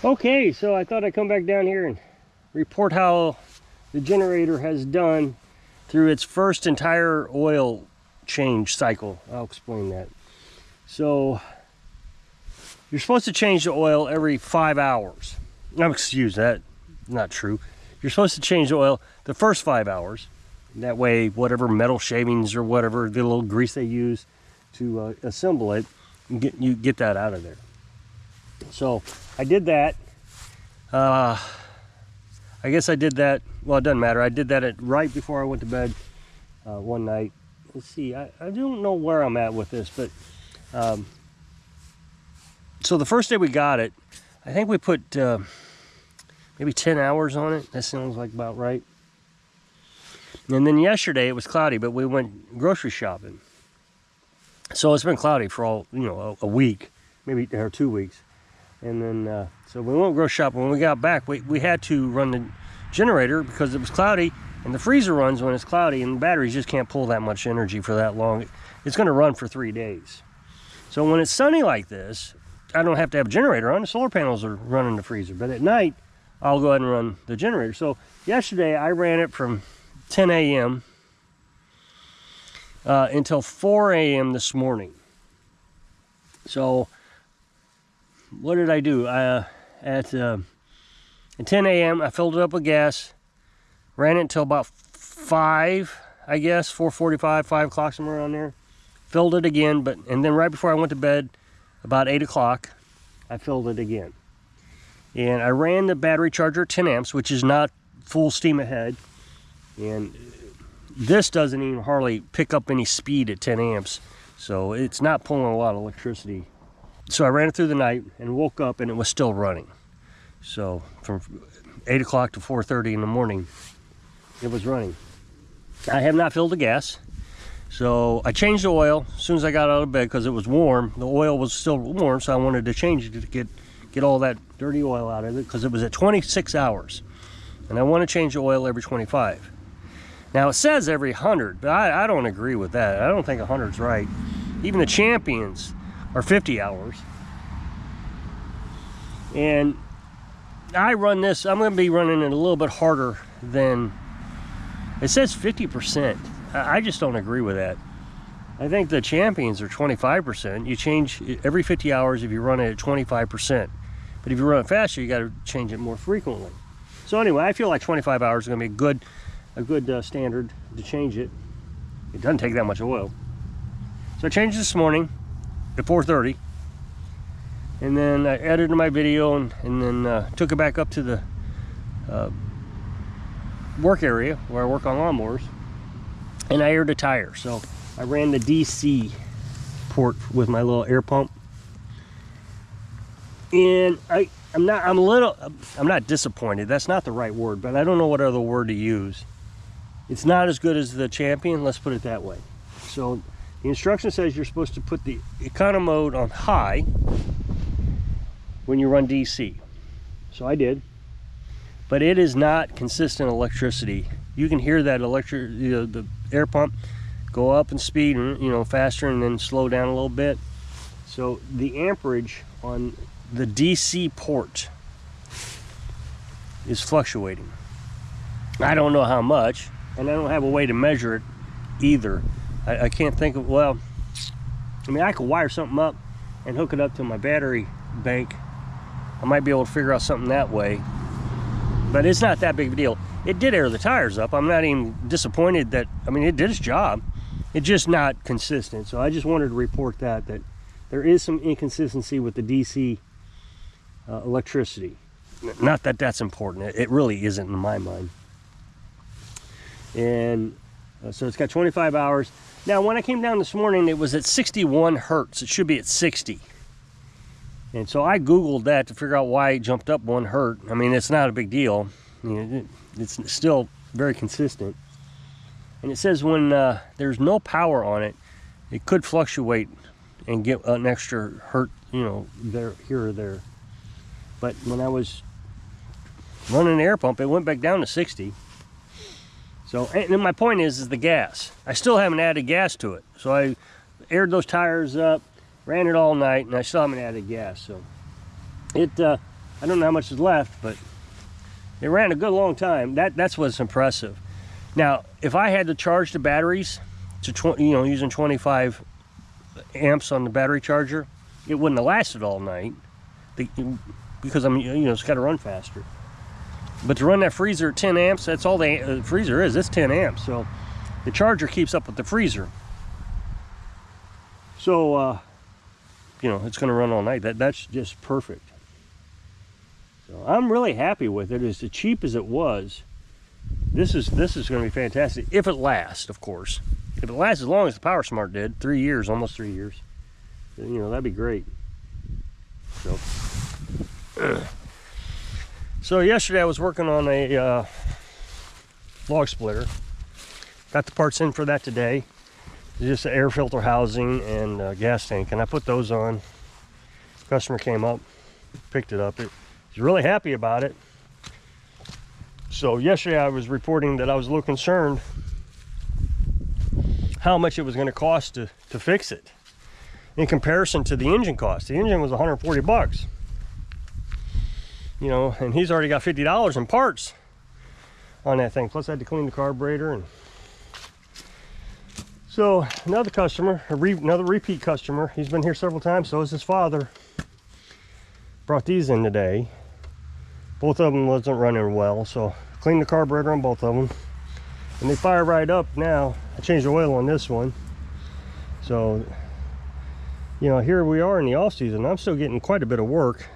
Okay, so I thought I'd come back down here and report how the generator has done through its first entire oil change cycle. I'll explain that. So you're supposed to change the oil every 5 hours. No, excuse that, not true. You're supposed to change the oil the first 5 hours. That way, whatever metal shavings or whatever, the little grease they use to assemble it, you get that out of there. So I did that. I guess I did that. Well, it doesn't matter. I did that right before I went to bed one night. Let's see. I don't know where I'm at with this, but so the first day we got it, I think we put maybe 10 hours on it. That sounds like about right. And then yesterday it was cloudy, but we went grocery shopping. So it's been cloudy for all, a week, maybe, or 2 weeks. And then, so we went grocery shopping. When we got back, we had to run the generator because it was cloudy, and the freezer runs when it's cloudy, and the batteries just can't pull that much energy for that long. It's gonna run for 3 days. So when it's sunny like this, I don't have to have a generator on. The solar panels are running the freezer, but at night, I'll go ahead and run the generator. So yesterday I ran it from 10 a.m. Until 4 a.m. this morning. So what did I do? At 10 a.m. I filled it up with gas, ran it until about 5, I guess, 4:45, 5 o'clock, somewhere around there. Filled it again, and then right before I went to bed, about 8 o'clock, I filled it again. And I ran the battery charger at 10 amps, which is not full steam ahead. And this doesn't even hardly pick up any speed at 10 amps. So it's not pulling a lot of electricity. So I ran it through the night and woke up and it was still running. So from 8 o'clock to 4:30 in the morning, it was running. I have not filled the gas. So I changed the oil as soon as I got out of bed because it was warm. The oil was still warm, so I wanted to change it to get all that dirty oil out of it because it was at 26 hours. And I want to change the oil every 25. Now it says every 100, but I don't agree with that. I don't think 100's right. Even the champions are 50 hours. And I run this, I'm going to be running it a little bit harder than, it says 50%. I just don't agree with that. I think the champions are 25%. You change every 50 hours if you run it at 25%. But if you run it faster, you got to change it more frequently. So anyway, I feel like 25 hours is going to be a good standard to change it. It doesn't take that much oil. So I changed this morning at 4:30, and then I edited my video and then took it back up to the work area where I work on lawnmowers, and I aired the tire. So I ran the DC port with my little air pump, and I'm not disappointed. That's not the right word, but I don't know what other word to use. It's not as good as the champion, let's put it that way. So the instruction says you're supposed to put the econo mode on high when you run DC. So I did, but it is not consistent electricity. You can hear that the air pump go up in speed, faster, and then slow down a little bit. So the amperage on the DC port is fluctuating. I don't know how much, and I don't have a way to measure it either. I can't think of, well, I mean, I could wire something up and hook it up to my battery bank. I might be able to figure out something that way, but it's not that big of a deal. It did air the tires up. I'm not even disappointed that, I mean, it did its job. It's just not consistent. So I just wanted to report that there is some inconsistency with the DC electricity. Not that that's important. It really isn't in my mind. And so it's got 25 hours. Now, when I came down this morning, it was at 61 hertz. It should be at 60. And so I Googled that to figure out why it jumped up 1 hertz. I mean, it's not a big deal. It's still very consistent. And it says when there's no power on it, it could fluctuate and get an extra hertz, there, here or there. But when I was running the air pump, it went back down to 60. So, and then my point is the gas. I still haven't added gas to it. So I aired those tires up, ran it all night, and I still haven't added gas. So it I don't know how much is left, but it ran a good long time. That's what's impressive. Now, if I had to charge the batteries to using 25 amps on the battery charger, it wouldn't have lasted all night because it's got to run faster. But to run that freezer at 10 amps, that's all the freezer is. It's 10 amps, so the charger keeps up with the freezer. So it's going to run all night. That's just perfect. So I'm really happy with it. It's as cheap as it was. This is going to be fantastic if it lasts, of course. If it lasts as long as the Power Smart did, 3 years, almost 3 years, that'd be great. So yesterday I was working on a log splitter. Got the parts in for that today. It's just an air filter housing and gas tank, and I put those on. Customer came up, picked it up. He's really happy about it. So yesterday I was reporting that I was a little concerned how much it was going to cost to fix it in comparison to the engine cost. The engine was 140 bucks. And he's already got $50 in parts on that thing. Plus I had to clean the carburetor. And so another customer, another repeat customer, he's been here several times, so is his father. Brought these in today. Both of them wasn't running well, so cleaned the carburetor on both of them. And they fire right up now. I changed the oil on this one. So, here we are in the off season. I'm still getting quite a bit of work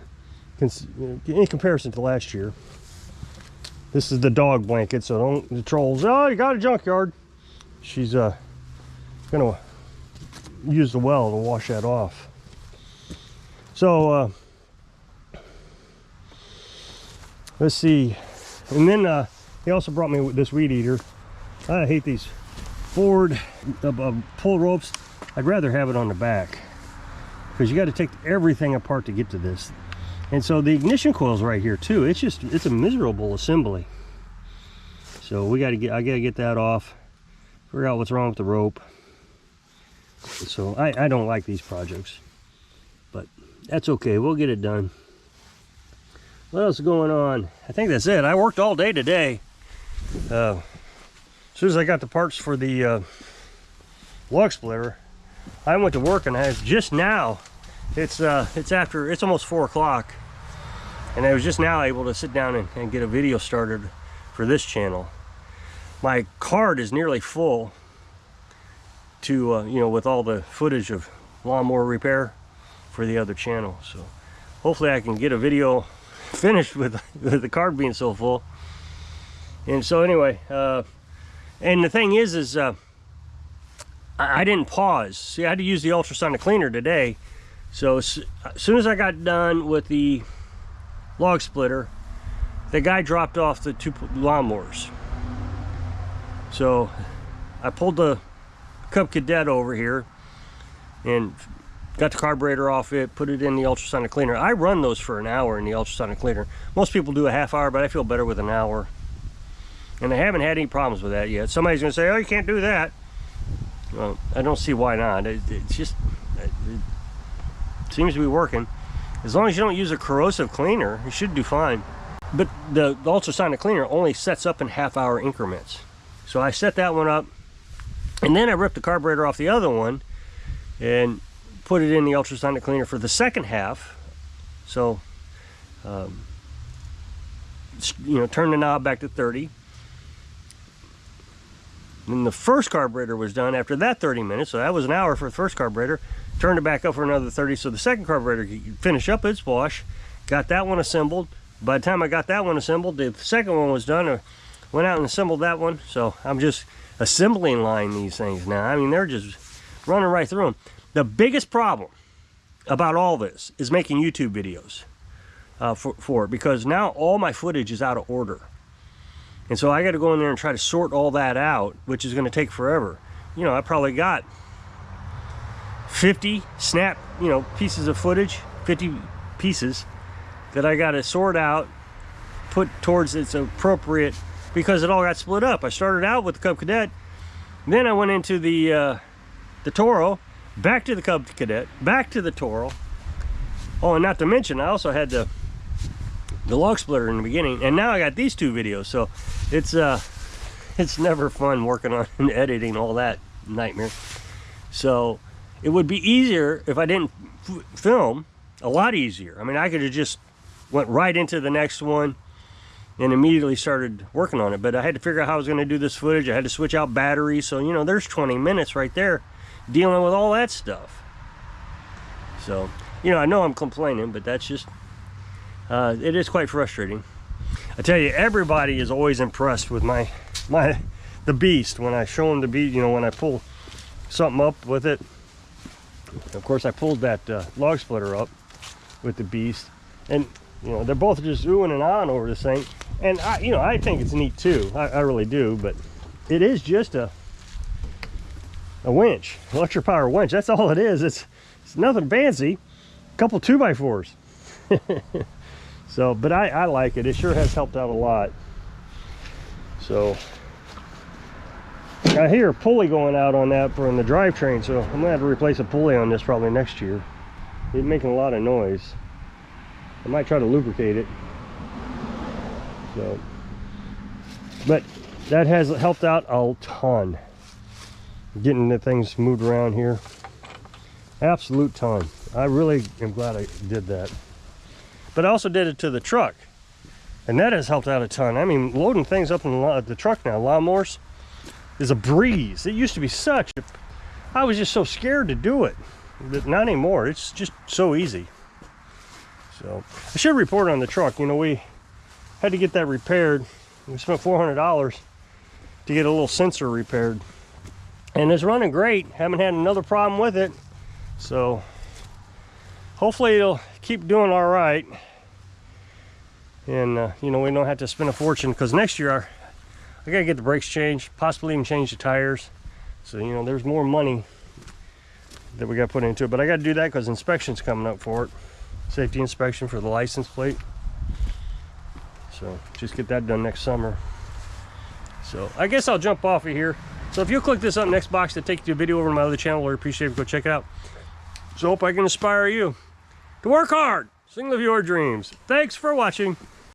in comparison to last year. This is the dog blanket, so the trolls, oh, you got a junkyard. She's gonna use the well to wash that off. So let's see. And then he also brought me this weed eater. I hate these forward pull ropes. I'd rather have it on the back because you got to take everything apart to get to this. And so the ignition coil's right here too. It's a miserable assembly. So I gotta get that off, figure out what's wrong with the rope. So I don't like these projects, but that's okay, we'll get it done. What else is going on? I think that's it. I worked all day today. As soon as I got the parts for the log splitter, I went to work, and I was just now, it's almost 4 o'clock, and I was just now able to sit down and get a video started for this channel. My card is nearly full to with all the footage of lawnmower repair for the other channel. So hopefully I can get a video finished with the card being so full. And so anyway, and the thing is I didn't pause. See, I had to use the ultrasonic cleaner today. So as soon as I got done with the log splitter, the guy dropped off the 2 lawnmowers. So I pulled the Cub Cadet over here and got the carburetor off it, put it in the ultrasonic cleaner. I run those for an hour in the ultrasonic cleaner. Most people do a half hour, but I feel better with an hour. And I haven't had any problems with that yet. Somebody's gonna say, oh, you can't do that. Well, I don't see why not. It's just, it seems to be working. As long as you don't use a corrosive cleaner, you should do fine. But the ultrasonic cleaner only sets up in half-hour increments. So I set that one up, and then I ripped the carburetor off the other one and put it in the ultrasonic cleaner for the second half. So, turn the knob back to 30. Then the first carburetor was done after that 30 minutes, so that was an hour for the first carburetor. Turned it back up for another 30, so the second carburetor could finish up its wash. Got that one assembled. By the time I got that one assembled, the second one was done. I went out and assembled that one. So I'm just assembling line these things now. I mean, they're just running right through them. The biggest problem about all this is making YouTube videos for it, because now all my footage is out of order. And so I got to go in there and try to sort all that out, which is going to take forever. I probably got 50 snap, pieces of footage, 50 pieces that I got to sort out, put towards its appropriate, because it all got split up. I started out with the Cub Cadet, then I went into the Toro, back to the Cub Cadet, back to the Toro. Oh, and not to mention, I also had to the log splitter in the beginning, and now I got these two videos. So it's never fun working on and editing all that nightmare. So it would be easier if I didn't film, a lot easier. I mean, I could have just went right into the next one and immediately started working on it, but I had to figure out how I was going to do this footage. I had to switch out batteries, so you know, there's 20 minutes right there dealing with all that stuff. So, you know I'm complaining, but that's just it is quite frustrating. I tell you, everybody is always impressed with the beast when I show them the beast. You know, when I pull something up with it. Of course, I pulled that log splitter up with the beast, and you know, they're both just oohing and ahhing over this thing. And I think it's neat too. I really do. But it is just a winch, electric power winch. That's all it is. It's nothing fancy. A couple 2x4s. So, but I like it. It sure has helped out a lot. So I hear a pulley going out on that from the drivetrain, so I'm gonna have to replace a pulley on this probably next year. It's making a lot of noise. I might try to lubricate it. So, but that has helped out a ton. Getting the things moved around here. Absolute ton. I really am glad I did that. But I also did it to the truck, and that has helped out a ton. I mean, loading things up in the truck now, lawnmowers, is a breeze. It used to be I was just so scared to do it, but not anymore. It's just so easy. So I should report on the truck. You know, we had to get that repaired. We spent $400 to get a little sensor repaired, and it's running great. Haven't had another problem with it. So hopefully it'll keep doing all right, and you know, we don't have to spend a fortune, because next year I gotta get the brakes changed, possibly even change the tires. So you know, there's more money that we got to put into it, but I got to do that because inspection's coming up for it. Safety inspection for the license plate. So just get that done next summer. So I guess I'll jump off of here. So if you'll click this up next box to take you to a video over to my other channel, I'd appreciate it if you go check it out. So hope I can inspire you to work hard, sing of your dreams. Thanks for watching.